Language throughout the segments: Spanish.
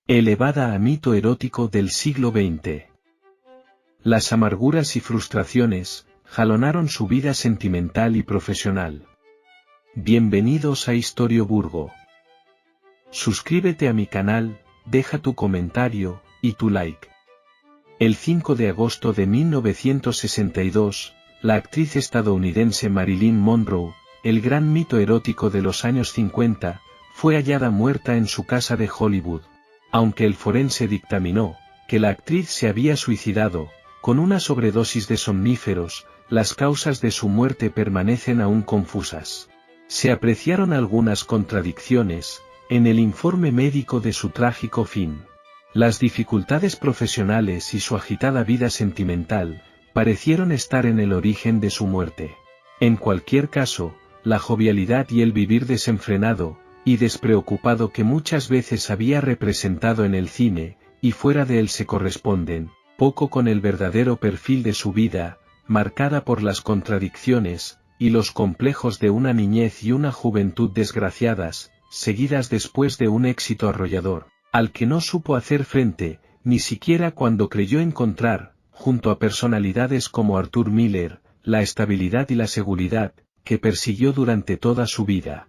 Elevada a mito erótico del siglo XX. Las amarguras y frustraciones jalonaron su vida sentimental y profesional. Bienvenidos a Historioburgo. Suscríbete a mi canal, deja tu comentario y tu like. El 5 de agosto de 1962, la actriz estadounidense Marilyn Monroe, el gran mito erótico de los años 50, fue hallada muerta en su casa de Hollywood. Aunque el forense dictaminó que la actriz se había suicidado con una sobredosis de somníferos, las causas de su muerte permanecen aún confusas. Se apreciaron algunas contradicciones en el informe médico de su trágico fin. Las dificultades profesionales y su agitada vida sentimental parecieron estar en el origen de su muerte. En cualquier caso, la jovialidad y el vivir desenfrenado y despreocupado que muchas veces había representado en el cine, y fuera de él se corresponden poco con el verdadero perfil de su vida, marcada por las contradicciones y los complejos de una niñez y una juventud desgraciadas, seguidas después de un éxito arrollador, al que no supo hacer frente, ni siquiera cuando creyó encontrar, junto a personalidades como Arthur Miller, la estabilidad y la seguridad que persiguió durante toda su vida.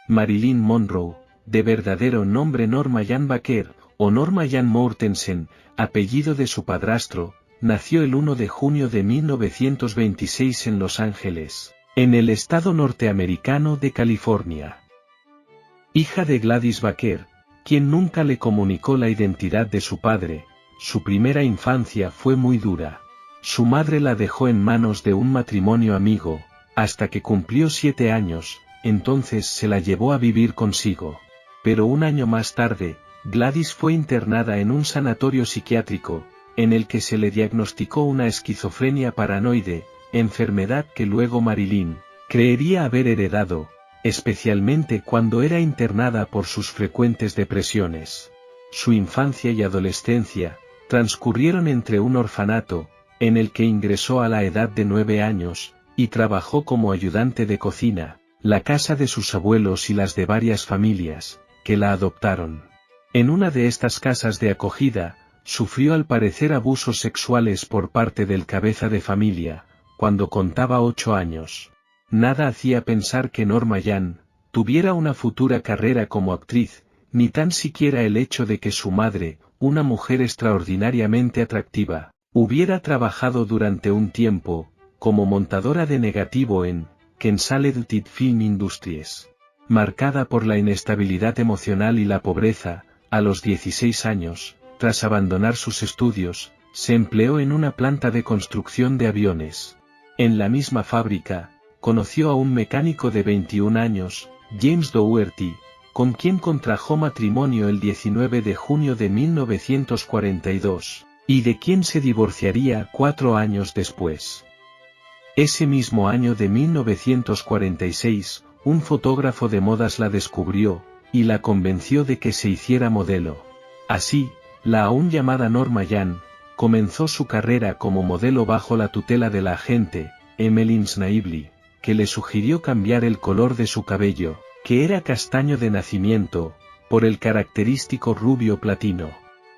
Marilyn Monroe, de verdadero nombre Norma Jean Baker, o Norma Jean Mortensen, apellido de su padrastro, nació el 1 de junio de 1926 en Los Ángeles, en el estado norteamericano de California. Hija de Gladys Baker, quien nunca le comunicó la identidad de su padre, su primera infancia fue muy dura. Su madre la dejó en manos de un matrimonio amigo, hasta que cumplió 7 años, entonces se la llevó a vivir consigo. Pero un año más tarde, Gladys fue internada en un sanatorio psiquiátrico, en el que se le diagnosticó una esquizofrenia paranoide, enfermedad que luego Marilyn creería haber heredado, especialmente cuando era internada por sus frecuentes depresiones. Su infancia y adolescencia transcurrieron entre un orfanato, en el que ingresó a la edad de 9 años, y trabajó como ayudante de cocina, la casa de sus abuelos y las de varias familias que la adoptaron. En una de estas casas de acogida, sufrió al parecer abusos sexuales por parte del cabeza de familia, cuando contaba 8 años. Nada hacía pensar que Norma Jean tuviera una futura carrera como actriz, ni tan siquiera el hecho de que su madre, una mujer extraordinariamente atractiva, hubiera trabajado durante un tiempo como montadora de negativo en Consolidated Film Industries. Marcada por la inestabilidad emocional y la pobreza, a los 16 años, tras abandonar sus estudios, se empleó en una planta de construcción de aviones. En la misma fábrica, conoció a un mecánico de 21 años, James Dougherty, con quien contrajo matrimonio el 19 de junio de 1942, y de quien se divorciaría 4 años después. Ese mismo año de 1946, un fotógrafo de modas la descubrió, y la convenció de que se hiciera modelo. Así, la aún llamada Norma Jean comenzó su carrera como modelo bajo la tutela de la agente, Emmeline Snively, que le sugirió cambiar el color de su cabello, que era castaño de nacimiento, por el característico rubio platino.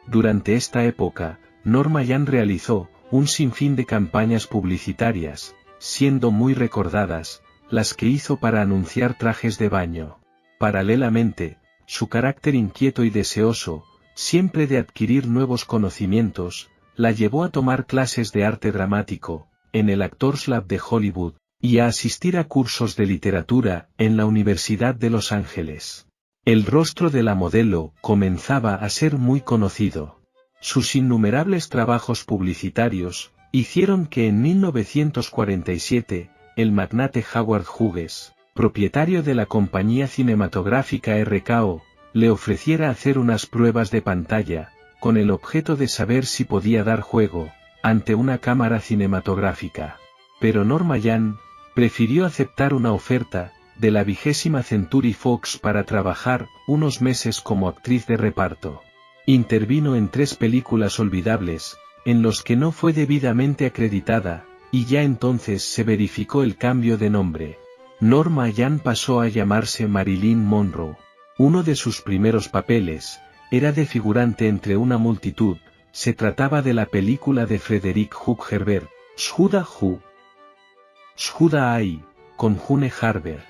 Durante esta época, Norma Jean realizó un sinfín de campañas publicitarias, siendo muy recordadas las que hizo para anunciar trajes de baño. Paralelamente, su carácter inquieto y deseoso, siempre de adquirir nuevos conocimientos, la llevó a tomar clases de arte dramático, en el Actors Lab de Hollywood, y a asistir a cursos de literatura en la Universidad de Los Ángeles. El rostro de la modelo comenzaba a ser muy conocido. Sus innumerables trabajos publicitarios hicieron que en 1947, el magnate Howard Hughes, propietario de la compañía cinematográfica RKO, le ofreciera hacer unas pruebas de pantalla, con el objeto de saber si podía dar juego ante una cámara cinematográfica. Pero Norma Jean prefirió aceptar una oferta de la 20ª Century Fox para trabajar unos meses como actriz de reparto. Intervino en 3 películas olvidables, en los que no fue debidamente acreditada, y ya entonces se verificó el cambio de nombre. Norma Jean pasó a llamarse Marilyn Monroe. Uno de sus primeros papeles era de figurante entre una multitud. Se trataba de la película de Frederick Hugh Herbert, Shuda Hu. Shuda Ai, con June Harber.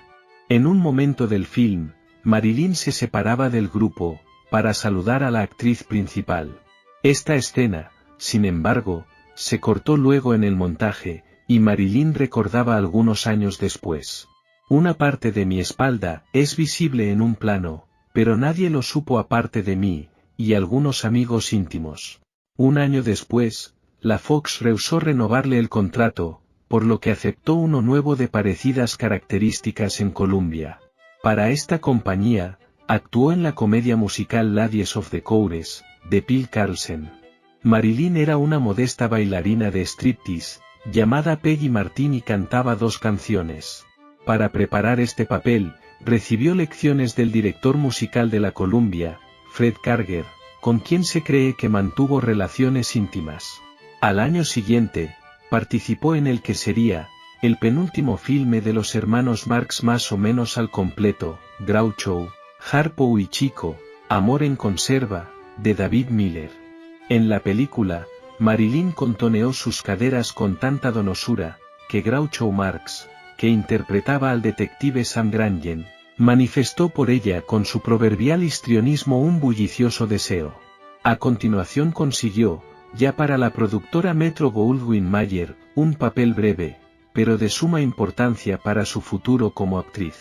En un momento del film, Marilyn se separaba del grupo, para saludar a la actriz principal. Esta escena, sin embargo, se cortó luego en el montaje, y Marilyn recordaba algunos años después. Una parte de mi espalda es visible en un plano, pero nadie lo supo aparte de mí, y algunos amigos íntimos. Un año después, la Fox rehusó renovarle el contrato, por lo que aceptó uno nuevo de parecidas características en Columbia. Para esta compañía, actuó en la comedia musical Ladies of the Chorus, de Phil Carlsen. Marilyn era una modesta bailarina de striptease, llamada Peggy Martin y cantaba 2 canciones. Para preparar este papel, recibió lecciones del director musical de la Columbia, Fred Karger, con quien se cree que mantuvo relaciones íntimas. Al año siguiente, participó en el que sería el penúltimo filme de los hermanos Marx más o menos al completo, Groucho, Harpo y Chico, Amor en conserva, de David Miller. En la película, Marilyn contoneó sus caderas con tanta donosura, que Groucho Marx, que interpretaba al detective Sam Grangen, manifestó por ella con su proverbial histrionismo un bullicioso deseo. A continuación consiguió, ya para la productora Metro-Goldwyn-Mayer, un papel breve, pero de suma importancia para su futuro como actriz.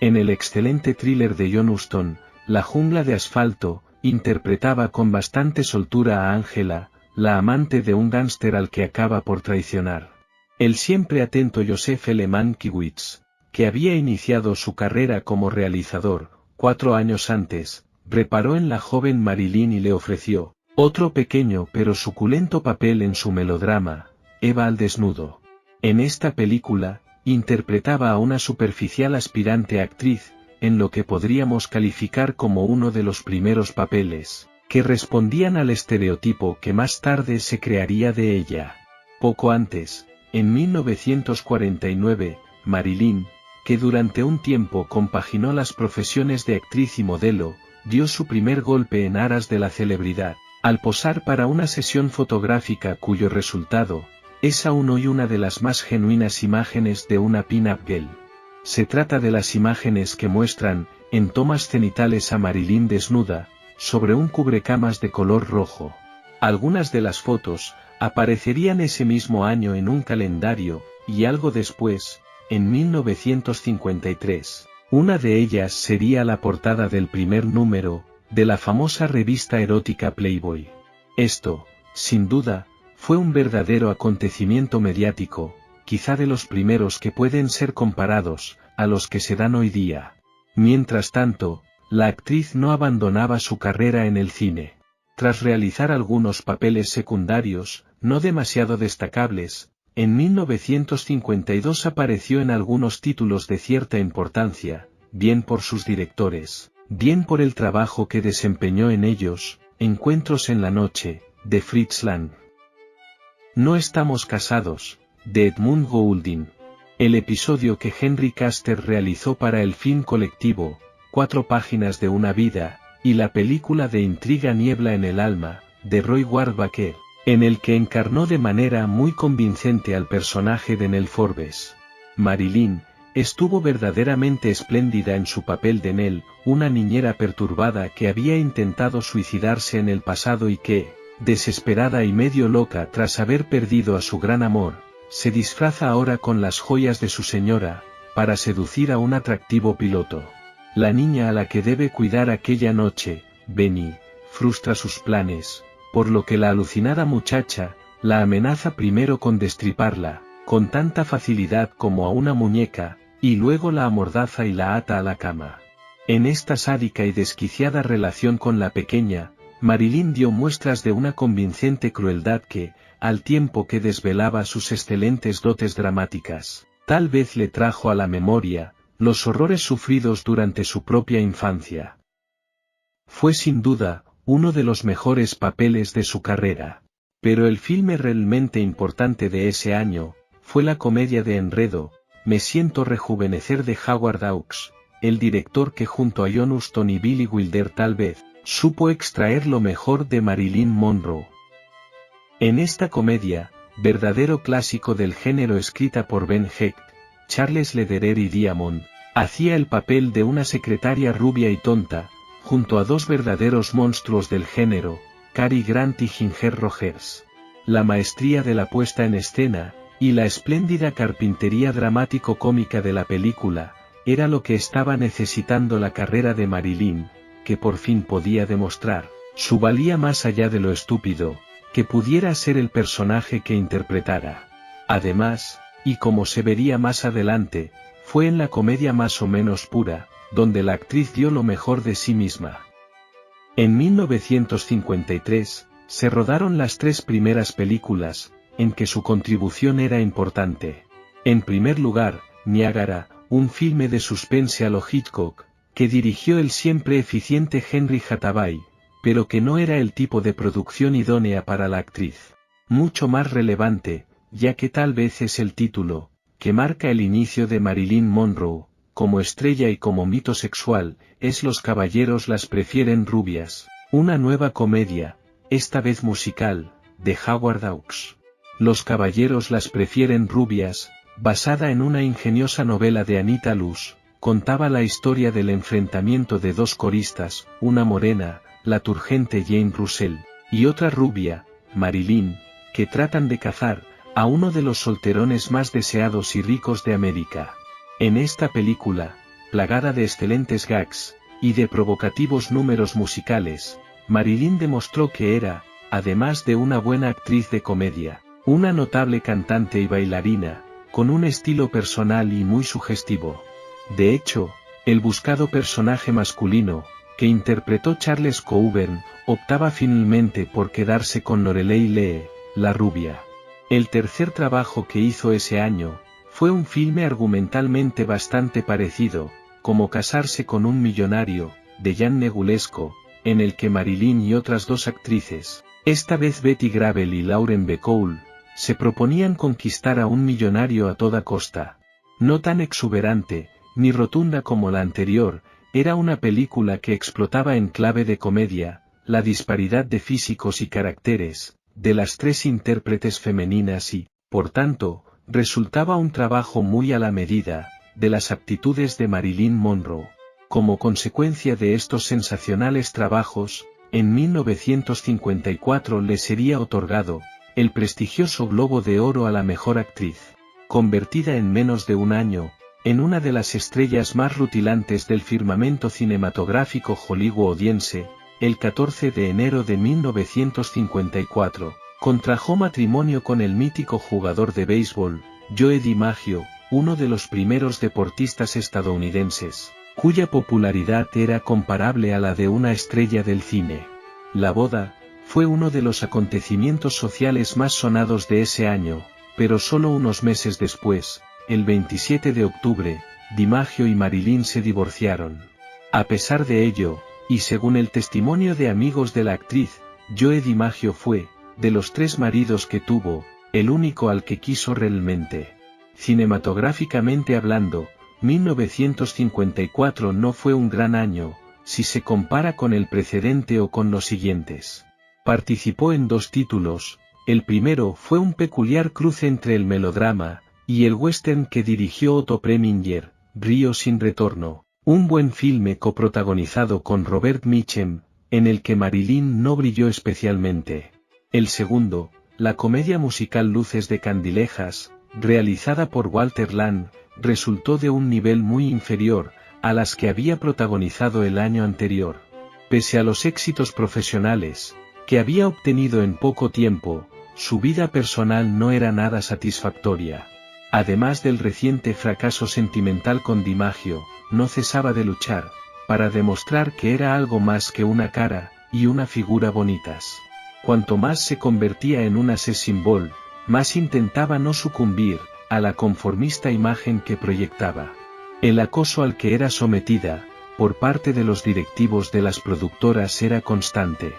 En el excelente thriller de John Huston, La jungla de asfalto, interpretaba con bastante soltura a Angela, la amante de un gángster al que acaba por traicionar. El siempre atento Joseph L. Mankiewicz, que había iniciado su carrera como realizador, 4 años antes, reparó en la joven Marilyn y le ofreció otro pequeño pero suculento papel en su melodrama, Eva al desnudo. En esta película, interpretaba a una superficial aspirante actriz, en lo que podríamos calificar como uno de los primeros papeles, que respondían al estereotipo que más tarde se crearía de ella. Poco antes, en 1949, Marilyn, que durante un tiempo compaginó las profesiones de actriz y modelo, dio su primer golpe en aras de la celebridad, al posar para una sesión fotográfica cuyo resultado es aún hoy una de las más genuinas imágenes de una pin-up girl. Se trata de las imágenes que muestran, en tomas cenitales a Marilyn desnuda, sobre un cubrecamas de color rojo. Algunas de las fotos aparecerían ese mismo año en un calendario, y algo después, en 1953, una de ellas sería la portada del primer número, de la famosa revista erótica Playboy. Esto, sin duda, fue un verdadero acontecimiento mediático, quizá de los primeros que pueden ser comparados a los que se dan hoy día. Mientras tanto, la actriz no abandonaba su carrera en el cine. Tras realizar algunos papeles secundarios, no demasiado destacables, en 1952 apareció en algunos títulos de cierta importancia, bien por sus directores, bien por el trabajo que desempeñó en ellos. Encuentros en la noche, de Fritz Lang. No estamos casados, de Edmund Goulding. El episodio que Henry Caster realizó para el film colectivo, 4 páginas de una vida, y la película de intriga Niebla en el alma, de Roy Ward Baker, en el que encarnó de manera muy convincente al personaje de Nell Forbes. Marilyn estuvo verdaderamente espléndida en su papel de Nell, una niñera perturbada que había intentado suicidarse en el pasado y que, desesperada y medio loca tras haber perdido a su gran amor, se disfraza ahora con las joyas de su señora, para seducir a un atractivo piloto. La niña a la que debe cuidar aquella noche, Benny, frustra sus planes, por lo que la alucinada muchacha la amenaza primero con destriparla, con tanta facilidad como a una muñeca, y luego la amordaza y la ata a la cama. En esta sádica y desquiciada relación con la pequeña, Marilyn dio muestras de una convincente crueldad que, al tiempo que desvelaba sus excelentes dotes dramáticas, tal vez le trajo a la memoria los horrores sufridos durante su propia infancia. Fue sin duda uno de los mejores papeles de su carrera. Pero el filme realmente importante de ese año, fue la comedia de enredo, Me siento rejuvenecer de Howard Hawks, el director que junto a John Huston y Billy Wilder tal vez, supo extraer lo mejor de Marilyn Monroe. En esta comedia, verdadero clásico del género escrita por Ben Hecht, Charles Lederer y Diamond, hacía el papel de una secretaria rubia y tonta, junto a dos verdaderos monstruos del género, Cary Grant y Ginger Rogers. La maestría de la puesta en escena, y la espléndida carpintería dramático-cómica de la película, era lo que estaba necesitando la carrera de Marilyn, que por fin podía demostrar su valía más allá de lo estúpido, que pudiera ser el personaje que interpretara. Además, y como se vería más adelante, fue en la comedia más o menos pura, donde la actriz dio lo mejor de sí misma. En 1953, se rodaron las 3 primeras películas, en que su contribución era importante. En primer lugar, Niágara, un filme de suspense a lo Hitchcock, que dirigió el siempre eficiente Henry Hathaway, pero que no era el tipo de producción idónea para la actriz. Mucho más relevante, ya que tal vez es el título, que marca el inicio de Marilyn Monroe, como estrella y como mito sexual, es Los caballeros las prefieren rubias, una nueva comedia, esta vez musical, de Howard Hawks. Los caballeros las prefieren rubias, basada en una ingeniosa novela de Anita Loos, contaba la historia del enfrentamiento de 2 coristas, una morena, la turgente Jane Russell, y otra rubia, Marilyn, que tratan de cazar a uno de los solterones más deseados y ricos de América. En esta película, plagada de excelentes gags, y de provocativos números musicales, Marilyn demostró que era, además de una buena actriz de comedia, una notable cantante y bailarina, con un estilo personal y muy sugestivo. De hecho, el buscado personaje masculino, que interpretó Charles Coburn, optaba finalmente por quedarse con Lorelei Lee, la rubia. El tercer trabajo que hizo ese año, fue un filme argumentalmente bastante parecido, como Casarse con un millonario, de Jan Negulesco, en el que Marilyn y otras 2 actrices, esta vez Betty Grable y Lauren Bacall, se proponían conquistar a un millonario a toda costa. No tan exuberante, ni rotunda como la anterior, era una película que explotaba en clave de comedia, la disparidad de físicos y caracteres, de las 3 intérpretes femeninas y, por tanto, resultaba un trabajo muy a la medida, de las aptitudes de Marilyn Monroe. Como consecuencia de estos sensacionales trabajos, en 1954 le sería otorgado, el prestigioso Globo de Oro a la mejor actriz, convertida en menos de un año, en una de las estrellas más rutilantes del firmamento cinematográfico hollywoodiense. El 14 de enero de 1954, contrajo matrimonio con el mítico jugador de béisbol, Joe DiMaggio, uno de los primeros deportistas estadounidenses, cuya popularidad era comparable a la de una estrella del cine. La boda, fue uno de los acontecimientos sociales más sonados de ese año, pero solo unos meses después, el 27 de octubre, DiMaggio y Marilyn se divorciaron. A pesar de ello, y según el testimonio de amigos de la actriz, Joe DiMaggio fue, de los 3 maridos que tuvo, el único al que quiso realmente. Cinematográficamente hablando, 1954 no fue un gran año, si se compara con el precedente o con los siguientes. Participó en 2 títulos, el primero fue un peculiar cruce entre el melodrama y el western que dirigió Otto Preminger, Río sin retorno, un buen filme coprotagonizado con Robert Mitchum, en el que Marilyn no brilló especialmente. El segundo, la comedia musical Luces de Candilejas, realizada por Walter Lang, resultó de un nivel muy inferior a las que había protagonizado el año anterior. Pese a los éxitos profesionales que había obtenido en poco tiempo, su vida personal no era nada satisfactoria. Además del reciente fracaso sentimental con DiMaggio, no cesaba de luchar, para demostrar que era algo más que una cara y una figura bonitas. Cuanto más se convertía en una sex symbol, más intentaba no sucumbir a la conformista imagen que proyectaba. El acoso al que era sometida, por parte de los directivos de las productoras era constante.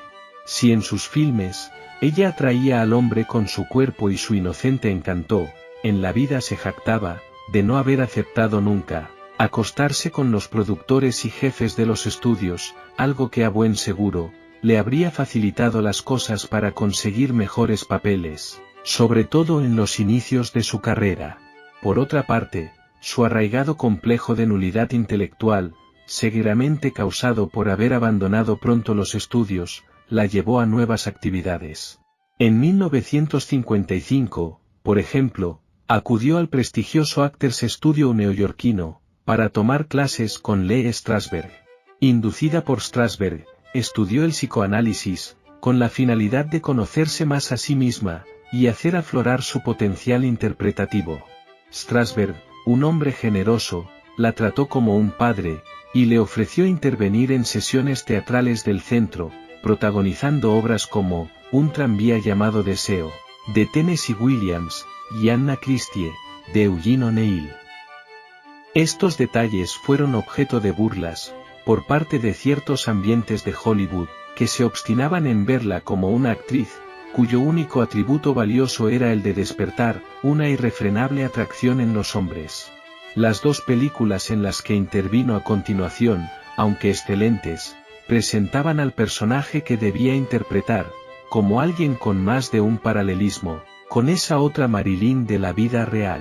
Si en sus filmes, ella atraía al hombre con su cuerpo y su inocente encanto, en la vida se jactaba de no haber aceptado nunca acostarse con los productores y jefes de los estudios, algo que a buen seguro le habría facilitado las cosas para conseguir mejores papeles, sobre todo en los inicios de su carrera. Por otra parte, su arraigado complejo de nulidad intelectual, seguramente causado por haber abandonado pronto los estudios, la llevó a nuevas actividades. En 1955, por ejemplo, acudió al prestigioso Actors Studio neoyorquino, para tomar clases con Lee Strasberg. Inducida por Strasberg, estudió el psicoanálisis, con la finalidad de conocerse más a sí misma, y hacer aflorar su potencial interpretativo. Strasberg, un hombre generoso, la trató como un padre, y le ofreció intervenir en sesiones teatrales del centro, protagonizando obras como Un tranvía llamado Deseo, de Tennessee Williams, y Anna Christie, de Eugene O'Neill. Estos detalles fueron objeto de burlas, por parte de ciertos ambientes de Hollywood, que se obstinaban en verla como una actriz, cuyo único atributo valioso era el de despertar una irrefrenable atracción en los hombres. Las dos películas en las que intervino a continuación, aunque excelentes, presentaban al personaje que debía interpretar, como alguien con más de un paralelismo, con esa otra Marilyn de la vida real.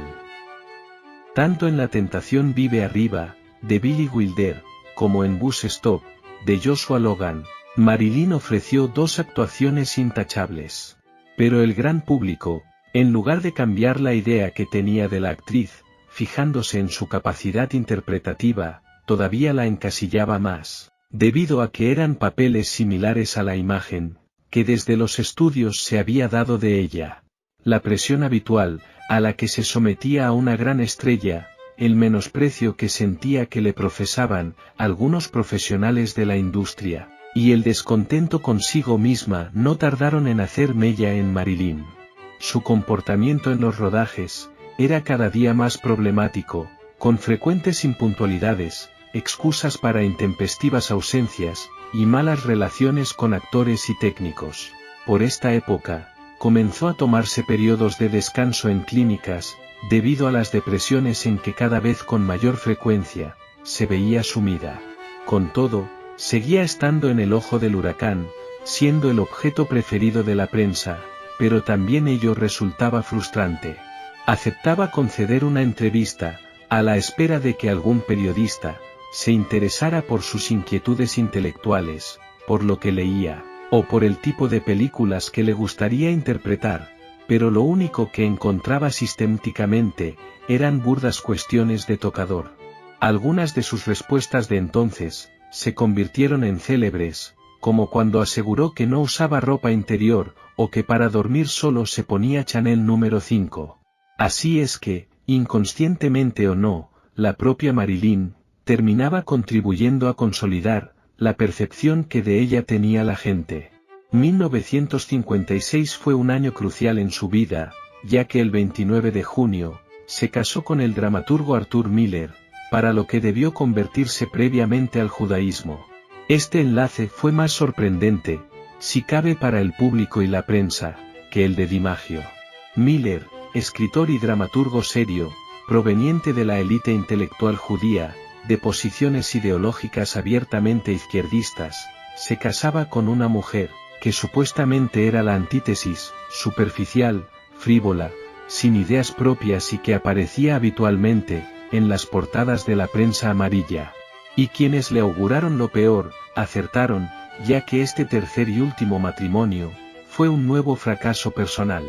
Tanto en La tentación vive arriba, de Billy Wilder, como en Bus Stop, de Joshua Logan, Marilyn ofreció dos actuaciones intachables. Pero el gran público, en lugar de cambiar la idea que tenía de la actriz, fijándose en su capacidad interpretativa, todavía la encasillaba más, debido a que eran papeles similares a la imagen, que desde los estudios se había dado de ella. La presión habitual, a la que se sometía a una gran estrella, el menosprecio que sentía que le profesaban algunos profesionales de la industria, y el descontento consigo misma no tardaron en hacer mella en Marilyn. Su comportamiento en los rodajes era cada día más problemático, con frecuentes impuntualidades, excusas para intempestivas ausencias, y malas relaciones con actores y técnicos. Por esta época, comenzó a tomarse periodos de descanso en clínicas, debido a las depresiones en que cada vez con mayor frecuencia se veía sumida. Con todo, seguía estando en el ojo del huracán, siendo el objeto preferido de la prensa, pero también ello resultaba frustrante. Aceptaba conceder una entrevista, a la espera de que algún periodista se interesara por sus inquietudes intelectuales, por lo que leía, o por el tipo de películas que le gustaría interpretar, pero lo único que encontraba sistemáticamente eran burdas cuestiones de tocador. Algunas de sus respuestas de entonces se convirtieron en célebres, como cuando aseguró que no usaba ropa interior, o que para dormir solo se ponía Chanel número 5. Así es que, inconscientemente o no, la propia Marilyn terminaba contribuyendo a consolidar la percepción que de ella tenía la gente. 1956 fue un año crucial en su vida, ya que el 29 de junio, se casó con el dramaturgo Arthur Miller, para lo que debió convertirse previamente al judaísmo. Este enlace fue más sorprendente, si cabe para el público y la prensa, que el de DiMaggio. Miller, escritor y dramaturgo serio, proveniente de la élite intelectual judía, de posiciones ideológicas abiertamente izquierdistas, se casaba con una mujer, que supuestamente era la antítesis, superficial, frívola, sin ideas propias y que aparecía habitualmente en las portadas de la prensa amarilla. Y quienes le auguraron lo peor, acertaron, ya que este tercer y último matrimonio fue un nuevo fracaso personal.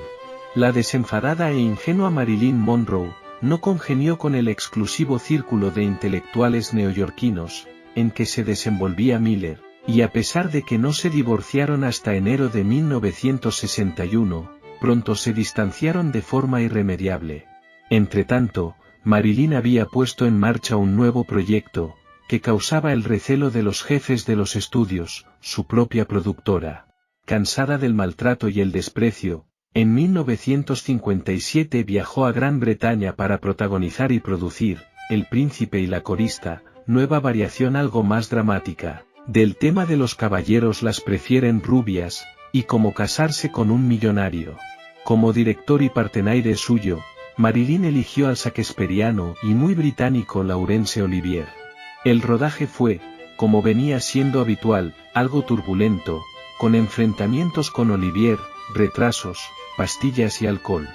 La desenfadada e ingenua Marilyn Monroe no congenió con el exclusivo círculo de intelectuales neoyorquinos, en que se desenvolvía Miller, y a pesar de que no se divorciaron hasta enero de 1961, pronto se distanciaron de forma irremediable. Entretanto, Marilyn había puesto en marcha un nuevo proyecto, que causaba el recelo de los jefes de los estudios, su propia productora. Cansada del maltrato y el desprecio, en 1957 viajó a Gran Bretaña para protagonizar y producir El príncipe y la corista, nueva variación algo más dramática, Del tema de los caballeros las prefieren rubias, y como casarse con un millonario. Como director y partenaire suyo, Marilyn eligió al shakespeariano y muy británico Laurence Olivier. El rodaje fue, como venía siendo habitual, algo turbulento, con enfrentamientos con Olivier, retrasos, pastillas y alcohol.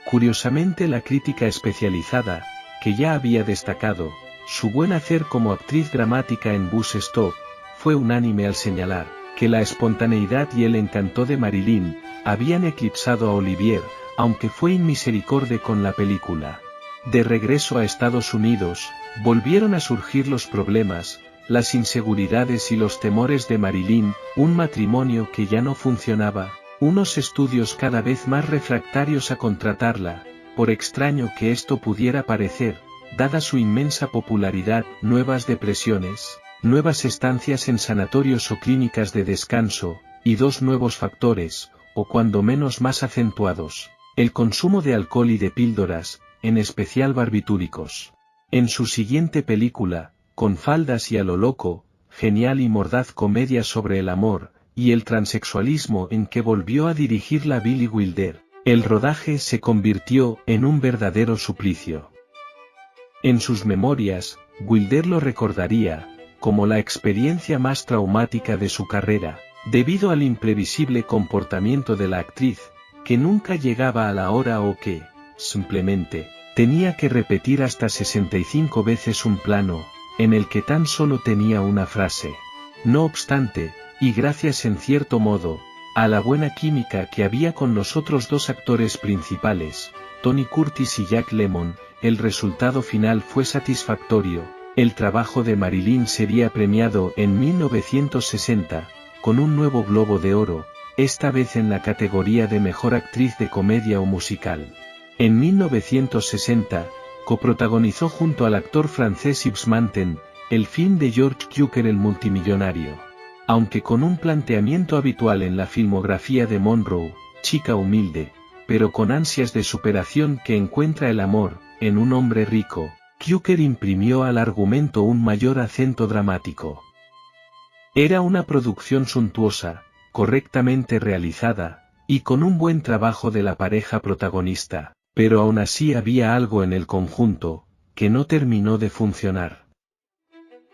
Curiosamente la crítica especializada, que ya había destacado su buen hacer como actriz dramática en Bus Stop, fue unánime al señalar que la espontaneidad y el encanto de Marilyn habían eclipsado a Olivier, aunque fue inmisericorde con la película. De regreso a Estados Unidos, volvieron a surgir los problemas, las inseguridades y los temores de Marilyn, un matrimonio que ya no funcionaba, unos estudios cada vez más refractarios a contratarla, por extraño que esto pudiera parecer, dada su inmensa popularidad, nuevas depresiones, nuevas estancias en sanatorios o clínicas de descanso, y dos nuevos factores, o cuando menos más acentuados, el consumo de alcohol y de píldoras, en especial barbitúricos. En su siguiente película, Con faldas y a lo loco, genial y mordaz comedia sobre el amor, y el transexualismo en que volvió a dirigirla Billy Wilder, el rodaje se convirtió en un verdadero suplicio. En sus memorias, Wilder lo recordaría como la experiencia más traumática de su carrera, debido al imprevisible comportamiento de la actriz, que nunca llegaba a la hora o que, simplemente, tenía que repetir hasta 65 veces un plano, en el que tan solo tenía una frase. No obstante, y gracias en cierto modo, a la buena química que había con los otros dos actores principales, Tony Curtis y Jack Lemmon, el resultado final fue satisfactorio. El trabajo de Marilyn sería premiado en 1960, con un nuevo Globo de Oro, esta vez en la categoría de Mejor Actriz de Comedia o Musical. En 1960, coprotagonizó junto al actor francés Yves Montand, el film de George Cukor El multimillonario. Aunque con un planteamiento habitual en la filmografía de Monroe, chica humilde, pero con ansias de superación que encuentra el amor, en un hombre rico, Cukor imprimió al argumento un mayor acento dramático. Era una producción suntuosa, correctamente realizada, y con un buen trabajo de la pareja protagonista, pero aún así había algo en el conjunto, que no terminó de funcionar.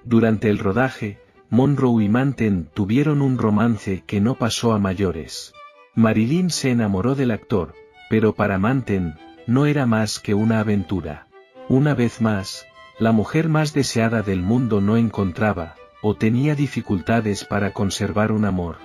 Durante el rodaje, Monroe y Montand tuvieron un romance que no pasó a mayores. Marilyn se enamoró del actor, pero para Montand, no era más que una aventura. Una vez más, la mujer más deseada del mundo no encontraba, o tenía dificultades para conservar un amor.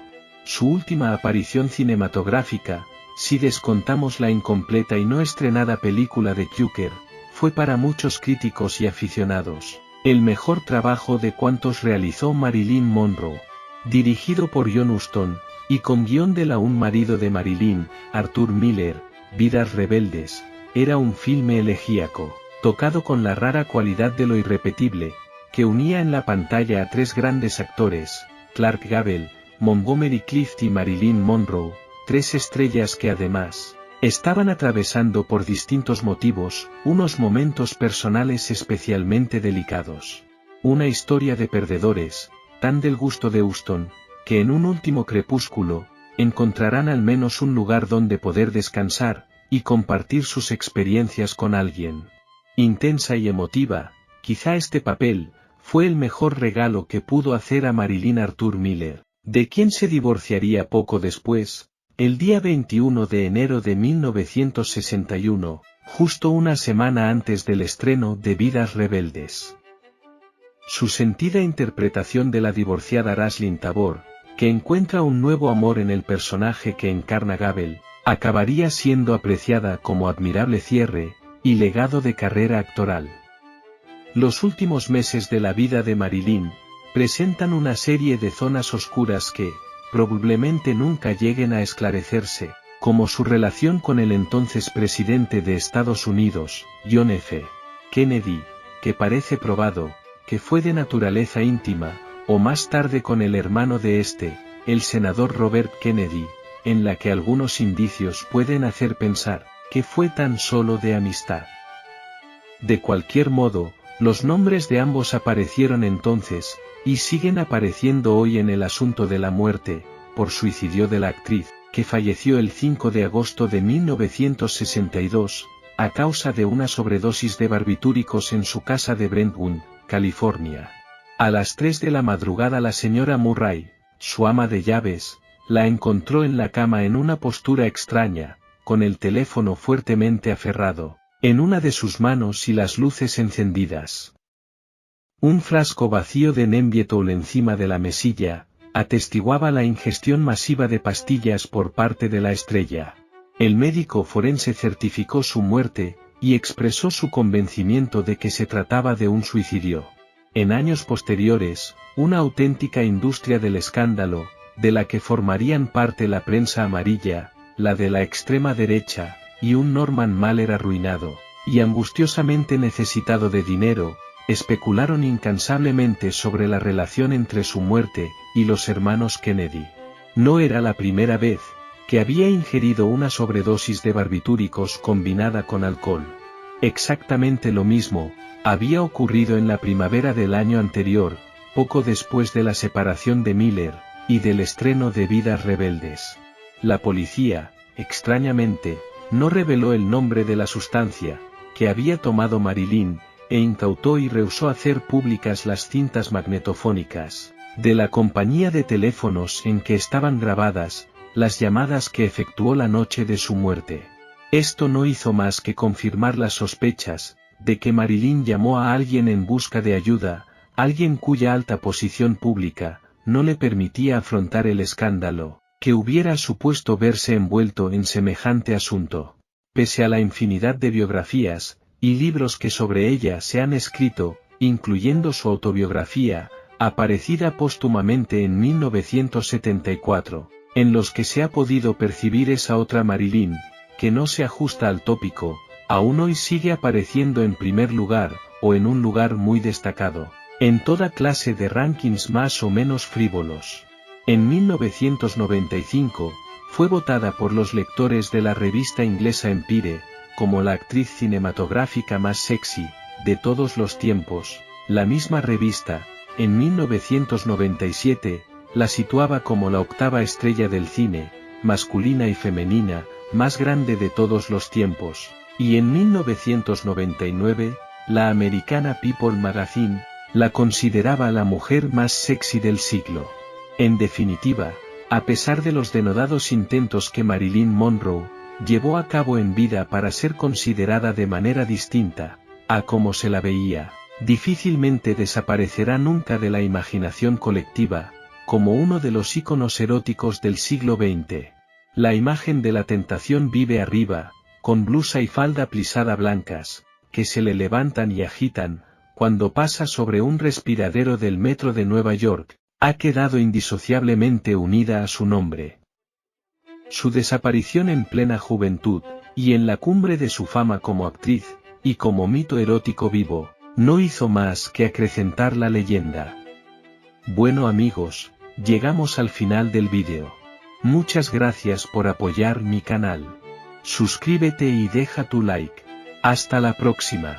Su última aparición cinematográfica, si descontamos la incompleta y no estrenada película de Cukor, fue para muchos críticos y aficionados el mejor trabajo de cuantos realizó Marilyn Monroe. Dirigido por John Huston, y con guión del aún marido de Marilyn, Arthur Miller, Vidas Rebeldes, era un filme elegíaco, tocado con la rara cualidad de lo irrepetible, que unía en la pantalla a tres grandes actores, Clark Gable, Montgomery Clift y Marilyn Monroe, tres estrellas que además, estaban atravesando por distintos motivos, unos momentos personales especialmente delicados. Una historia de perdedores, tan del gusto de Huston, que en un último crepúsculo, encontrarán al menos un lugar donde poder descansar, y compartir sus experiencias con alguien. Intensa y emotiva, quizá este papel, fue el mejor regalo que pudo hacer a Marilyn Arthur Miller, de quien se divorciaría poco después, el día 21 de enero de 1961, justo una semana antes del estreno de Vidas Rebeldes. Su sentida interpretación de la divorciada Raslyn Tabor, que encuentra un nuevo amor en el personaje que encarna Gable, acabaría siendo apreciada como admirable cierre y legado de carrera actoral. Los últimos meses de la vida de Marilyn presentan una serie de zonas oscuras que, probablemente nunca lleguen a esclarecerse, como su relación con el entonces presidente de Estados Unidos, John F. Kennedy, que parece probado, que fue de naturaleza íntima, o más tarde con el hermano de este, el senador Robert Kennedy, en la que algunos indicios pueden hacer pensar, que fue tan solo de amistad. De cualquier modo, Los nombres de ambos aparecieron entonces, y siguen apareciendo hoy en el asunto de la muerte, por suicidio de la actriz, que falleció el 5 de agosto de 1962, a causa de una sobredosis de barbitúricos en su casa de Brentwood, California. A las 3 de la madrugada la señora Murray, su ama de llaves, la encontró en la cama en una postura extraña, con el teléfono fuertemente aferrado, en una de sus manos y las luces encendidas. Un frasco vacío de Nembutal encima de la mesilla, atestiguaba la ingestión masiva de pastillas por parte de la estrella. El médico forense certificó su muerte, y expresó su convencimiento de que se trataba de un suicidio. En años posteriores, una auténtica industria del escándalo, de la que formarían parte la prensa amarilla, la de la extrema derecha, y un Norman Mailer arruinado, y angustiosamente necesitado de dinero, especularon incansablemente sobre la relación entre su muerte y los hermanos Kennedy. No era la primera vez que había ingerido una sobredosis de barbitúricos combinada con alcohol. Exactamente lo mismo había ocurrido en la primavera del año anterior, poco después de la separación de Miller y del estreno de Vidas Rebeldes. La policía, extrañamente, no reveló el nombre de la sustancia que había tomado Marilyn, e incautó y rehusó hacer públicas las cintas magnetofónicas de la compañía de teléfonos en que estaban grabadas las llamadas que efectuó la noche de su muerte. Esto no hizo más que confirmar las sospechas de que Marilyn llamó a alguien en busca de ayuda, alguien cuya alta posición pública no le permitía afrontar el escándalo que hubiera supuesto verse envuelto en semejante asunto. Pese a la infinidad de biografías y libros que sobre ella se han escrito, incluyendo su autobiografía, aparecida póstumamente en 1974, en los que se ha podido percibir esa otra Marilyn, que no se ajusta al tópico, aún hoy sigue apareciendo en primer lugar, o en un lugar muy destacado, en toda clase de rankings más o menos frívolos. En 1995, fue votada por los lectores de la revista inglesa Empire, como la actriz cinematográfica más sexy de todos los tiempos. La misma revista, en 1997, la situaba como la octava estrella del cine, masculina y femenina, más grande de todos los tiempos, y en 1999, la americana People Magazine, la consideraba la mujer más sexy del siglo. En definitiva, a pesar de los denodados intentos que Marilyn Monroe llevó a cabo en vida para ser considerada de manera distinta a como se la veía, difícilmente desaparecerá nunca de la imaginación colectiva, como uno de los íconos eróticos del siglo XX. La imagen de la tentación vive arriba, con blusa y falda plisada blancas, que se le levantan y agitan, cuando pasa sobre un respiradero del metro de Nueva York, ha quedado indisociablemente unida a su nombre. Su desaparición en plena juventud, y en la cumbre de su fama como actriz, y como mito erótico vivo, no hizo más que acrecentar la leyenda. Bueno amigos, llegamos al final del vídeo. Muchas gracias por apoyar mi canal. Suscríbete y deja tu like. Hasta la próxima.